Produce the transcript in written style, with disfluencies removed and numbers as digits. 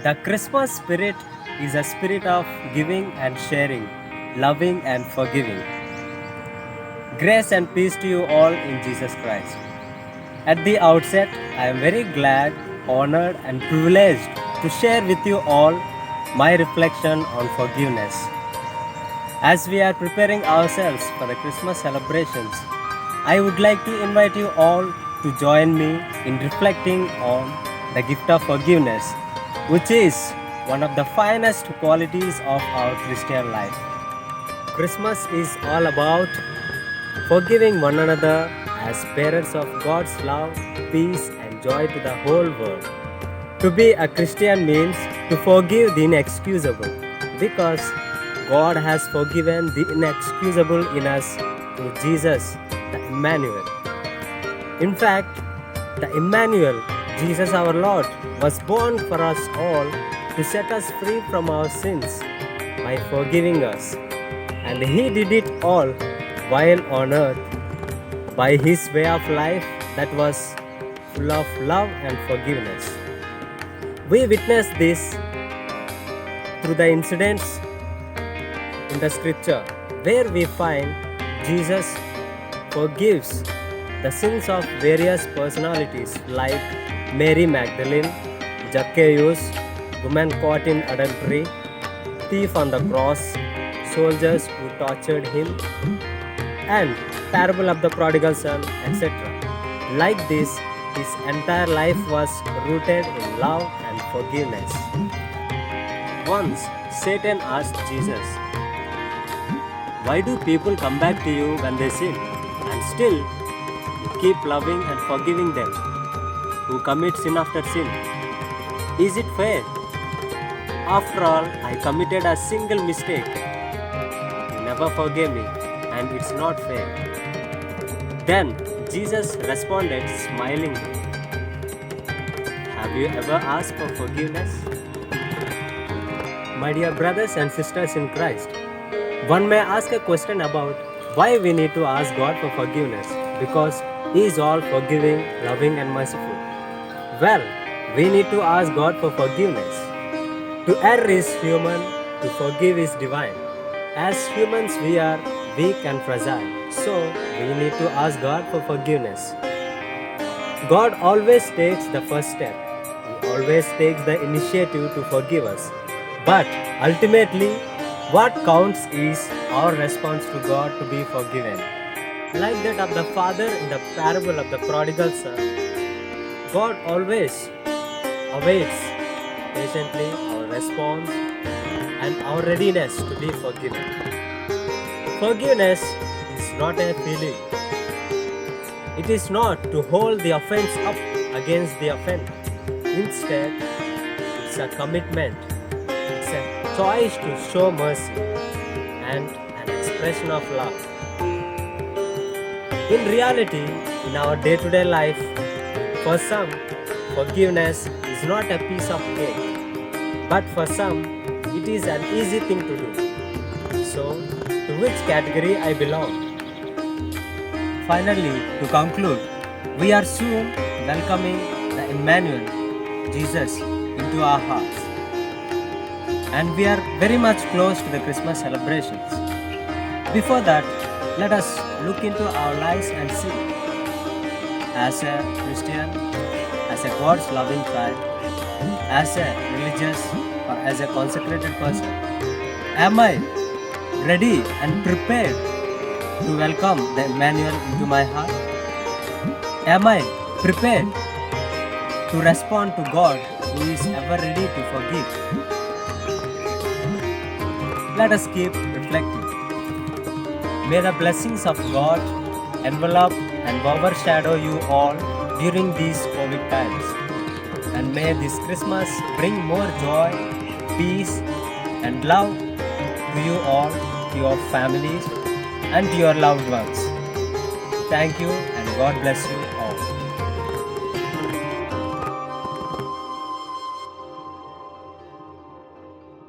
The Christmas spirit is a spirit of giving and sharing, loving and forgiving. Grace and peace to you all in Jesus Christ. At the outset, I am very glad, honored, and privileged to share with you all my reflection on forgiveness. As we are preparing ourselves for the Christmas celebrations, I would like to invite you all to join me in reflecting on the gift of forgiveness, which is one of the finest qualities of our Christian life. Christmas is all about forgiving one another as bearers of God's love, peace, and joy to the whole world. To be a Christian means to forgive the inexcusable, because God has forgiven the inexcusable in us through Jesus, the Emmanuel. In fact, the Emmanuel, Jesus our Lord, was born for us all to set us free from our sins by forgiving us. And He did it all while on earth by His way of life that was full of love and forgiveness. We witness this through the incidents in the scripture where we find Jesus forgives the sins of various personalities like Mary Magdalene, Zacchaeus, woman caught in adultery, thief on the cross, soldiers who tortured him, and parable of the prodigal son, etc. Like this, his entire life was rooted in love and forgiveness. Once, Satan asked Jesus, "Why do people come back to you when they sin, and still you keep loving and forgiving them who commit sin after sin? Is it fair? After all, I committed a single mistake. You never forgave me, and it's not fair." Then Jesus responded smilingly, "Have you ever asked for forgiveness?" My dear brothers and sisters in Christ, one may ask a question about why we need to ask God for forgiveness, because He is all forgiving, loving, and merciful. Well, we need to ask God for forgiveness. To err is human, to forgive is divine. As humans, we are weak and fragile, so we need to ask God for forgiveness. God always takes the first step. He always takes the initiative to forgive us. But ultimately, what counts is our response to God to be forgiven. Like that of the father in the parable of the prodigal son, God always awaits patiently our response and our readiness to be forgiven. Forgiveness is not a feeling. It is not to hold the offense up against the offender. Instead, it's a commitment. It's a choice to show mercy and an expression of love. In reality, in our day-to-day life, for some, forgiveness is not a piece of cake, but for some, it is an easy thing to do. So, to which category I belong? Finally, to conclude, we are soon welcoming the Emmanuel, Jesus, into our hearts. And we are very much close to the Christmas celebrations. Before that, let us look into our lives and see. As a Christian, as a God's loving child, as a religious or as a consecrated person, am I ready and prepared to welcome the Emmanuel into my heart? Am I prepared to respond to God who is ever ready to forgive? Let us keep reflecting. May the blessings of God envelop and overshadow you all during these COVID times. And may this Christmas bring more joy, peace, and love to you all, to your families, and to your loved ones. Thank you, and God bless you.